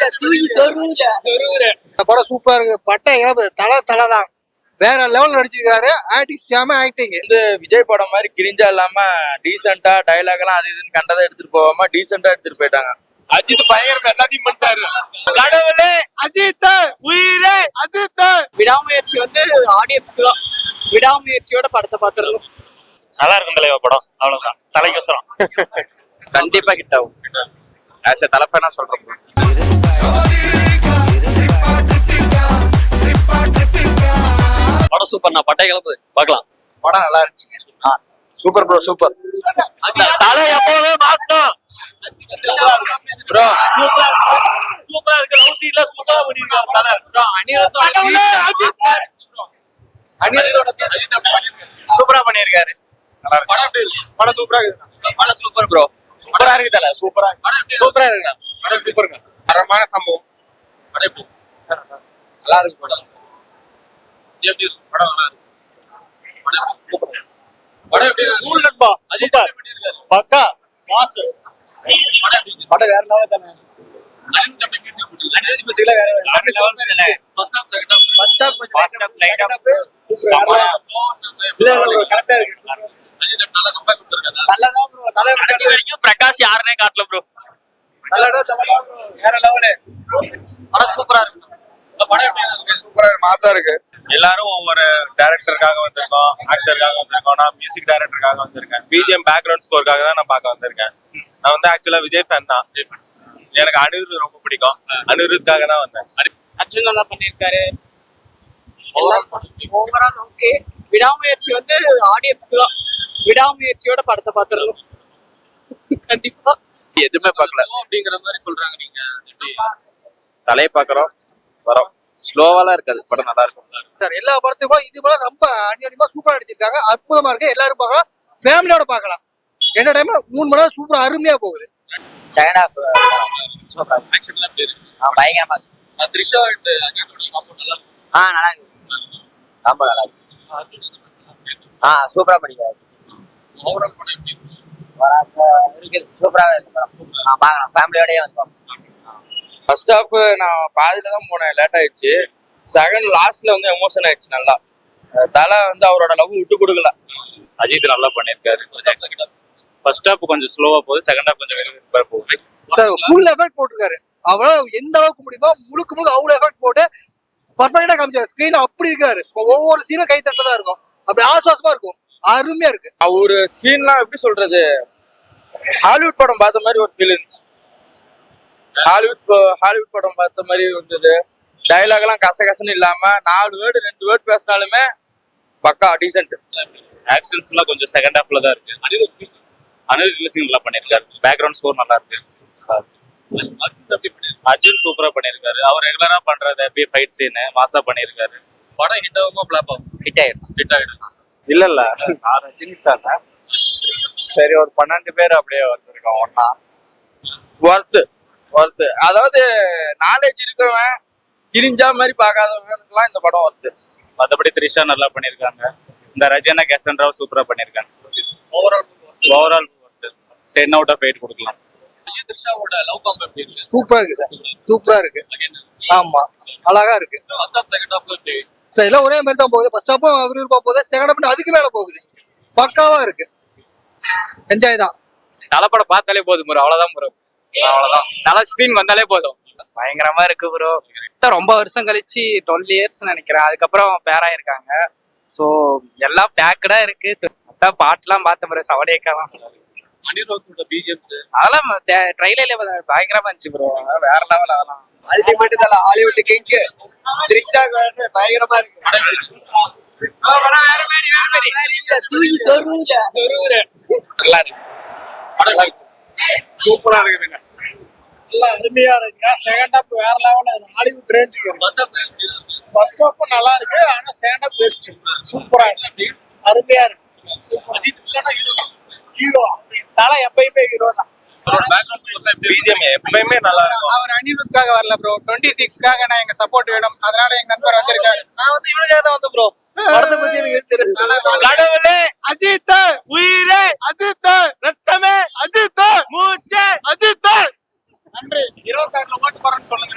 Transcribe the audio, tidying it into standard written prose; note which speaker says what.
Speaker 1: இந்த படம் சூப்பரா இருக்கு. பட்டை தலை தான் வேற லெவல் நடிச்சிருக்காரு. ஆக்டிங் செம ஆக்டிங்.
Speaker 2: வந்து விஜய் படம் மாதிரி கிரிஞ்சா இல்லாம டீசெண்டா டைலாக் எல்லாம் அது இதுன்னு கண்டதை எடுத்துட்டு போகாம டீசெண்டா எடுத்துட்டு போயிட்டாங்க. அஜித் பயங்கரமா எல்லாத்தையும் பண்ணிட்டாரு. கடவுளே அஜித், உயிரே அஜித்.
Speaker 3: விடாமுயற்சி வந்து ஆடியன்ஸ்க்கு தான். விடாமுயற்சியோட படத்தை பார்த்துடலாம்.
Speaker 4: நல்லா இருக்கும் தலைவா படம், அவ்வளவுதான். தலைக்கோசரம்
Speaker 2: கண்டிப்பா ஹிட் ஆகும். ஆஸ் எ தலைஃபேனா சொல்றேன்.
Speaker 4: படம் சூப்பர். நான் பட்டை கிளம்புது பார்க்கலாம்.
Speaker 2: படம் நல்லா இருந்துச்சுங்க.
Speaker 1: Super bro, super.
Speaker 4: தலை எப்பவுமே மாசம்
Speaker 2: ப்ரோ
Speaker 4: சூப்பரா இருக்கு. லவ் சீன்ல சூப்பரா பண்ணிருக்காரு தலை.
Speaker 2: ப்ரோ அனிருத்தோட சூப்பரா பண்ணிருக்காரு. நல்லா இருக்கு
Speaker 1: படம் சூப்பரா இருக்கு.
Speaker 2: படம் சூப்பர் ப்ரோ.
Speaker 4: சூப்பரா இருக்கு தலை. சூப்பரா
Speaker 2: சூப்பரா இருக்கு. படம் சூப்பருங்க. தரமான சம்பவம். படம் எப்படி நல்லா இருக்கு. படம் எப்படி இருக்கு? படம் நல்லா இருக்கு. படம் சூப்பர். படம் எப்படி இருக்கு?
Speaker 1: கூல் நண்பா, சூப்பர் பக்கா மாஸ்.
Speaker 2: படம் வேற லெவல் தானே. அனிருத் மியூசிக்ல வேற லெவல் தானே. First half second half. First half light up இல்ல கரெக்ட்டா இருக்கு. அஜித் நல்லா கம்பேக் கொடுத்திருக்காரு. நல்லதா ப்ரோ. தலை வரைக்கும் பிரகாஷ் யாருனே காட்டல ப்ரோ. நல்லடா தலை வேற லெவல். படம் சூப்பரா இருக்கு. இந்த படம் எப்படி இருக்கு?
Speaker 1: சூப்பரா இருக்கு, மாஸா இருக்கு.
Speaker 4: எல்லாரும் ஒவ்வொரு டைரக்டருக்காக வந்திருக்கோம், ஆக்டருக்காக வந்திருக்கோம். நான் மியூசிக் டைரக்டருக்காக வந்திருக்கேன். பிஜிஎம் பேக்ரவுண்ட் ஸ்கோருக்காக தான் நான் பார்க்க வந்திருக்கேன். நான் வந்து ஆக்சுவலா விஜய் ஃபேன் தான். எனக்கு அனிருத் ரொம்ப பிடிக்கும். அனிருத்காக தான் வந்தேன்.
Speaker 3: அர்ஜுன் நல்லா பண்ணிருக்காரு. Overall okay. விடாமுயற்சி வந்து ஆடியன்ஸ்க்கு தான். விடாமுயற்சியோட படத்தை பார்த்துடலாம். கண்டிப்பா
Speaker 2: எதுவுமே பார்க்கல அப்படிங்கிற மாதிரி சொல்றாங்க. நீங்க தலையை பார்க்கறோம் வரோம். ஸ்லோவாலாம் இருக்காது. படம் நல்லா இருக்கும்
Speaker 1: சார். எல்லா படத்துக்கும் இது போல ரொம்ப அநியாயமா சூப்பரா நடிச்சிருக்காங்க. அற்புதமா இருக்கு. எல்லாரும் பார்க்கலாம், ஃபேமிலியோட பார்க்கலாம். என்ன டைம் 3 மணி நேரம் சூப்பரா அருமையா போகுது.
Speaker 3: செகண்ட் ஹாஃப் சூப்பரா
Speaker 2: ஆக்சுவலா எப்படி இருக்கு?
Speaker 3: பயங்கரமா இருக்கு.
Speaker 2: த்ரிஷா அண்ட் அஜித்தோட காம்போ நல்லா இருக்கு.
Speaker 3: நல்லா இருக்கு. ரொம்ப நல்லா இருக்கு. சூப்பரா பண்ணிருக்காரு.
Speaker 2: ஓவரால் படம் எப்படி இருக்கு?
Speaker 3: சூப்பராவே இருக்கு படம். பார்க்கலாம், ஃபேமிலியோடயே வந்தோம்.
Speaker 2: ஃபர்ஸ்ட் ஹாஃப் நான் பாதியில தான் போனேன், லேட் ஆயிடுச்சு. செகண்ட் லாஸ்ட்ல வந்து எமோஷன் ஆயிடுச்சு நல்லா. தலை வந்து அவரோட லவ் விட்டு கொடுக்கல.
Speaker 4: அஜித் நல்லா பண்ணிருக்காரு. ஃபர்ஸ்ட் ஹாப் கொஞ்சம் ஸ்லோவா போகுது, செகண்ட் ஹாப் கொஞ்சம் விறுவிறுப்பா போகுது.
Speaker 1: சார் ஃபுல் எஃபர்ட் போட்டிருக்காரு. அவரால் எந்த அளவுக்கு முடியுமோ முழுக்க அவ்வளவு எஃபர்ட் போட்டு பர்ஃபெக்டா காமிச்சாரு. ஸ்கிரீன் அப்படி இருக்காரு. ஒவ்வொரு சீனும் கை தட்டதா இருக்கும். அப்படி ஆசுவாசமா இருக்கும். அருமையா இருக்கு.
Speaker 2: ஒரு சீன்லாம் எப்படி சொல்றது, ஹாலிவுட் படம் பார்த்த மாதிரி ஒரு ஃபீல் இருந்துச்சு. ஹாலிவுட் படம் பார்த்த மாதிரி இருந்தது. டைலாக் எல்லாம் கசகசன்னு இல்லாம 4 வேர்டு 2 வேர்டு பேசினாலுமே பக்கா டீசென்ட்.
Speaker 4: ஆக்ஷன்ஸ் எல்லாம் கொஞ்சம் செகண்ட் ஹாஃப்ல தான் இருக்கு. அனிருத் மியூசிக் நல்லா பண்ணிருக்காரு. பேக்ரவுண்ட் ஸ்கோர் நல்லா இருக்கு. அர்ஜுன் சூப்பரா பண்ணிருக்காரு. அவர் ரெகுலரா பண்றது அப்படியே ஃபைட் சீன் மாசா பண்ணிருக்காரு.
Speaker 2: படம் ஹிட் ஆகுமா பிளாப் ஆகும்?
Speaker 3: ஹிட் ஆயிடும்.
Speaker 4: இல்ல நான் ரஜினி ஃபேன். சரி, ஒரு 12 பேர் அப்படியே வந்திருக்கோம் ஒன்னா.
Speaker 2: ஒர்த்து அதாவது நாலேஜ் இருக்கிறவன் கிரிஞ்சா மாதிரி பார்க்காதவங்களுக்குலாம் இந்த படம் ஒர்த்து.
Speaker 4: மற்றபடி த்ரிஷா நல்லா பண்ணிருக்காங்க. இந்த ரஜினா கேசன்ராவ் சூப்பரா பண்ணிருக்காங்க.
Speaker 2: ஓவரால்
Speaker 4: 10 out of 8 கொடுக்கலாம்.
Speaker 2: த்ரிஷாவோட லவ் காம்போ எப்படி இருக்கு?
Speaker 1: சூப்பரா இருக்கு சார். சூப்பரா இருக்கு. ஆமா, அழகா இருக்கு.
Speaker 2: ஃபர்ஸ்ட் ஹாஃப் செகண்ட் ஹாஃப்ல எப்படி?
Speaker 1: சார் எல்லாம் ஒரே மாதிரி தான் போகுது. ஃபர்ஸ்ட் ஹாஃபும் விறுவிறுப்பா போகுது. செகண்ட் ஹாஃப் அதுக்கு மேல போகுது. பக்காவா இருக்கு. என்ஜாய் தான்.
Speaker 4: தலைப்படம் பார்த்தாலே போதும் ப்ரோ. அவ்வளவுதான் ப்ரோ. அவ்வளவுதான். தலை ஸ்கிரீன் வந்தாலே போதும்.
Speaker 3: பயங்கரமா இருக்கு ப்ரோ. ரொம்ப வருஷம் கழிச்சு 12 இயர்ஸ் நினைக்கிறேன். அதுக்கப்புறம் பேரா இருக்காங்க. சோ எல்லாம் பேக்கடா இருக்கு. பாட்டுலாம் பார்த்த ப்ரோ. சவடேக்கலாம்
Speaker 2: அனிருத்தோட பிஜிஎம்ஸ்
Speaker 3: அதெல்லாம் ட்ரைலர்ல பயங்கரமா இருந்துச்சு ப்ரோ. வேற லெவல். அதெல்லாம்
Speaker 1: அல்டிமேட் தல. ஹாலிவுட் கிங் த்ரிஷா பயங்கரமா இருக்கு.
Speaker 2: நல்லா இருக்கு.
Speaker 1: சூப்பரா இருக்குங்க. எல்லாம் அருமையா இருக்குங்க. செகண்ட் ஹாப் வேற லெவல்ல ஹாலிவுட் ரேஞ்சுக்கு இருக்கு. ஃபர்ஸ்ட் ஹாப் நல்லா இருக்கு. ஆனா செகண்ட் ஹாப் பெஸ்ட். சூப்பரா இருக்கு. அருமையா இருக்கு. ஹீரோ தலை எப்பயுமே ஹீரோ தான்.
Speaker 4: பிஜிஎம் எப்பயுமே நல்லா இருக்கும்.
Speaker 1: அவர் அனிருத்காக வரல ப்ரோ. 26க்காக நான் எங்க சப்போர்ட் வேணும். அதனால எங்க நண்பர் வந்திருக்காரு. நான் வந்து இவனுக்காக தான் வந்தேன் ப்ரோ. படத்தை பத்தி எனக்கு தெரியும்.
Speaker 4: கடவுளே
Speaker 1: அஜித்,
Speaker 4: உயிரே அஜித், ரத்தமே அஜித், மூச்சே அஜித்.
Speaker 1: நன்றி. 26ல ஓட்டு போறேன்னு சொல்லுங்க.